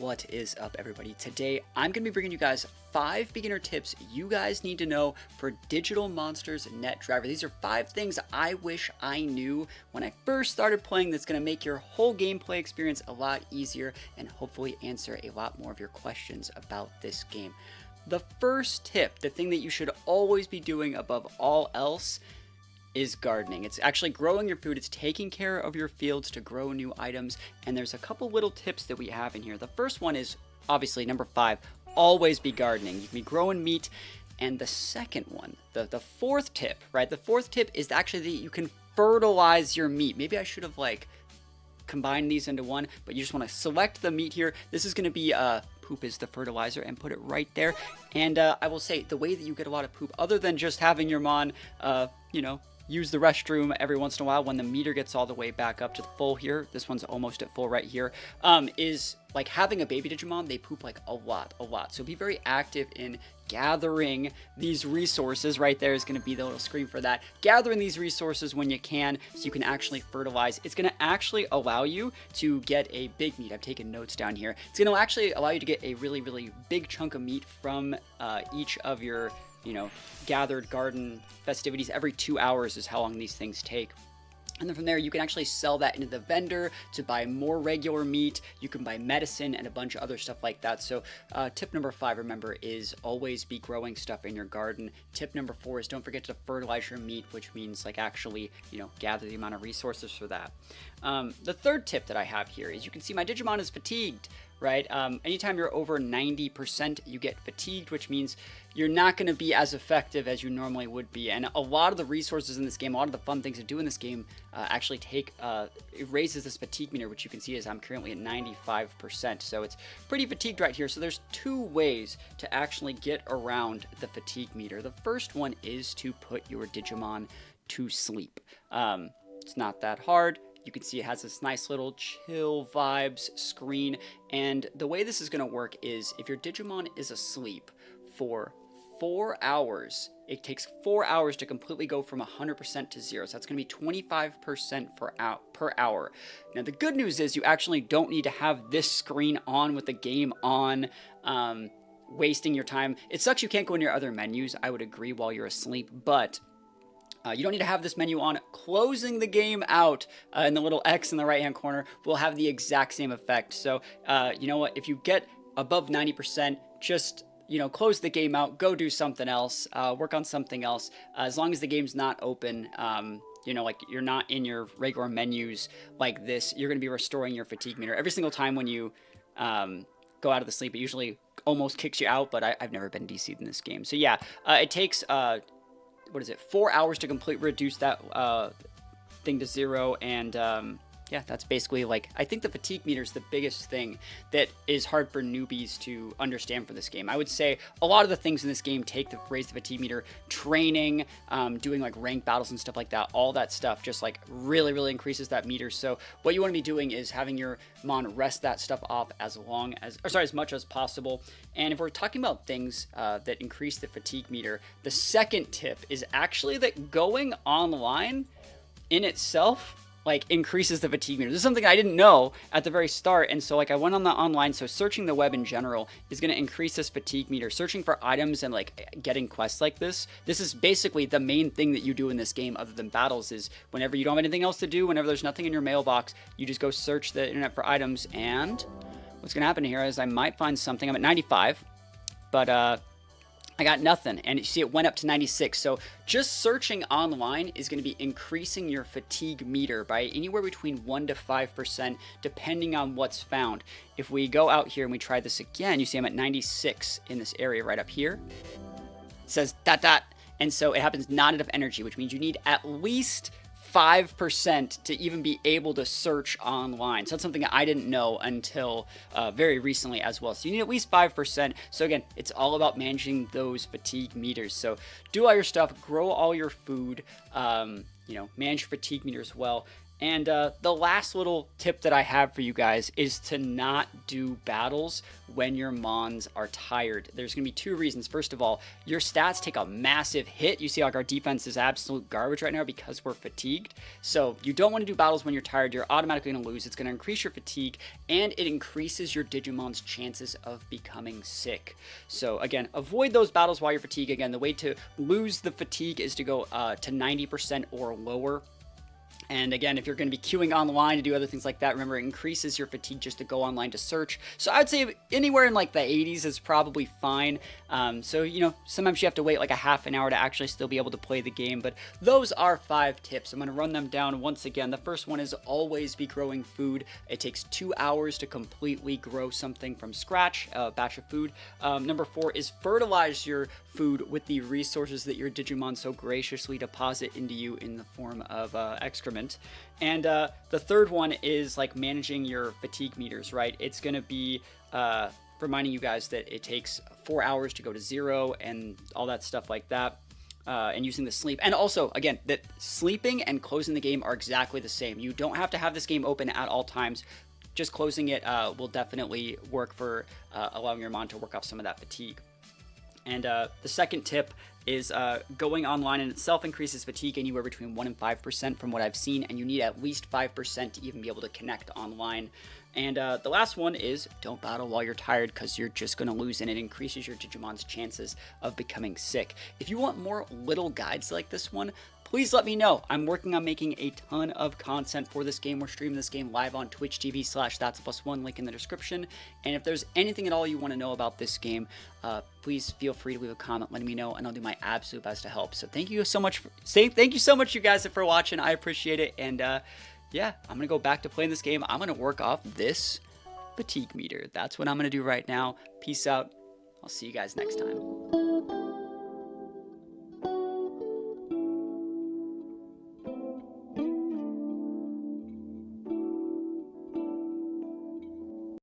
What is up, everybody? Today I'm going to be bringing you guys 5 beginner tips you guys need to know for Digital Monsters Net Driver. These are 5 things I wish I knew when I first started playing that's going to make your whole gameplay experience a lot easier and hopefully answer a lot more of your questions about this game. The first tip, the thing that you should always be doing above all else, is gardening. It's actually growing your food. It's taking care of your fields to grow new items. And there's a couple little tips that we have in here. The first one is obviously number 5, always be gardening. You can be growing meat. And the second one, the fourth tip, right? The fourth tip is actually that you can fertilize your meat. Maybe I should have combined these into one, but you just want to select the meat here. This is going to be poop is the fertilizer, and put it right there. And I will say the way that you get a lot of poop, other than just having your mon, use the restroom every once in a while when the meter gets all the way back up to the full here. This one's almost at full right here. Is like having a baby Digimon, they poop a lot. So be very active in gathering these resources. Right there is going to be the little screen for that. Gathering these resources when you can so you can actually fertilize. It's going to actually allow you to get a big meat. I've taken notes down here. It's going to actually allow you to get a really, really big chunk of meat from each of your gathered garden festivities. Every 2 hours is how long these things take. And then from there, you can actually sell that into the vendor to buy more regular meat. You can buy medicine and a bunch of other stuff like that. So tip number 5, remember, is always be growing stuff in your garden. Tip number 4 is don't forget to fertilize your meat, which means actually, gather the amount of resources for that. The third tip that I have here is you can see my Digimon is fatigued, right? Anytime you're over 90%, you get fatigued, which means you're not going to be as effective as you normally would be. And a lot of the resources in this game, a lot of the fun things to do in this game actually it raises this fatigue meter, which you can see is I'm currently at 95%. So it's pretty fatigued right here. So there's 2 ways to actually get around the fatigue meter. The first one is to put your Digimon to sleep. It's not that hard. You can see it has this nice little chill vibes screen. And the way this is going to work is if your Digimon is asleep for 4 hours, it takes 4 hours to completely go from 100% to 0. So that's going to be 25% per hour. Now, the good news is you actually don't need to have this screen on with the game on, wasting your time. It sucks you can't go in your other menus, I would agree, while you're asleep, but you don't need to have this menu on. Closing the game out in the little X in the right-hand corner will have the exact same effect. So, you know what? If you get above 90%, just, close the game out. Go do something else. Work on something else. As long as the game's not open, you're not in your regular menus like this, you're going to be restoring your fatigue meter. Every single time when you go out of the sleep, it usually almost kicks you out, but I've never been DC'd in this game. So, yeah, it takes 4 hours to completely reduce that thing to 0, and yeah, that's basically I think the fatigue meter is the biggest thing that is hard for newbies to understand for this game. I would say a lot of the things in this game raise the fatigue meter. Training, doing ranked battles and stuff like that, all that stuff just really, really increases that meter. So what you want to be doing is having your mon rest that stuff off as much as possible. And if we're talking about things that increase the fatigue meter, the second tip is actually that going online in itself increases the fatigue meter. This is something I didn't know at the very start, and so I went on the online. So searching the web in general is going to increase this fatigue meter. Searching for items and getting quests like this is basically the main thing that you do in this game other than battles. Is whenever you don't have anything else to do, whenever there's nothing in your mailbox, you just go search the internet for items. And what's going to happen here is I might find something. I'm at 95, but I got nothing, and you see it went up to 96. So just searching online is going to be increasing your fatigue meter by anywhere between 1 to 5%, depending on what's found. If we go out here and we try this again, you see I'm at 96 in this area right up here. It says ... And so it happens not enough energy, which means you need at least 5% to even be able to search online. So that's something I didn't know until very recently as well. So you need at least 5%. So again, it's all about managing those fatigue meters. So do all your stuff, grow all your food, manage your fatigue meter as well. And the last little tip that I have for you guys is to not do battles when your mons are tired. There's going to be two reasons. First of all, your stats take a massive hit. You see like our defense is absolute garbage right now because we're fatigued. So you don't want to do battles when you're tired. You're automatically going to lose. It's going to increase your fatigue, and it increases your Digimon's chances of becoming sick. So again, avoid those battles while you're fatigued. Again, the way to lose the fatigue is to go to 90% or lower. And again, if you're going to be queuing online to do other things like that, remember, it increases your fatigue just to go online to search. So I'd say anywhere in like the 80s is probably fine. So, you know, sometimes you have to wait like a half an hour to actually still be able to play the game. But those are 5 tips. I'm going to run them down once again. The first one is always be growing food. It takes 2 hours to completely grow something from scratch, a batch of food. Number 4 is fertilize your food with the resources that your Digimon so graciously deposit into you in the form of excrement. And the third one is like managing your fatigue meters, right? It's going to be reminding you guys that it takes 4 hours to go to 0 and all that stuff like that. And using the sleep. And also, again, that sleeping and closing the game are exactly the same. You don't have to have this game open at all times. Just closing it will definitely work for allowing your mon to work off some of that fatigue. And the second tip is going online in itself increases fatigue anywhere between 1 and 5% from what I've seen, and you need at least 5% to even be able to connect online. And the last one is don't battle while you're tired, because you're just going to lose, and it increases your Digimon's chances of becoming sick. If you want more little guides like this one, please let me know. I'm working on making a ton of content for this game. We're streaming this game live on Twitch TV/that'sa+1, link in the description. And if there's anything at all you want to know about this game, please feel free to leave a comment letting me know, and I'll do my absolute best to help. So thank you so much, you guys, for watching. I appreciate it. And yeah, I'm gonna go back to playing this game. I'm gonna work off this fatigue meter. That's what I'm gonna do right now. Peace out. I'll see you guys next time.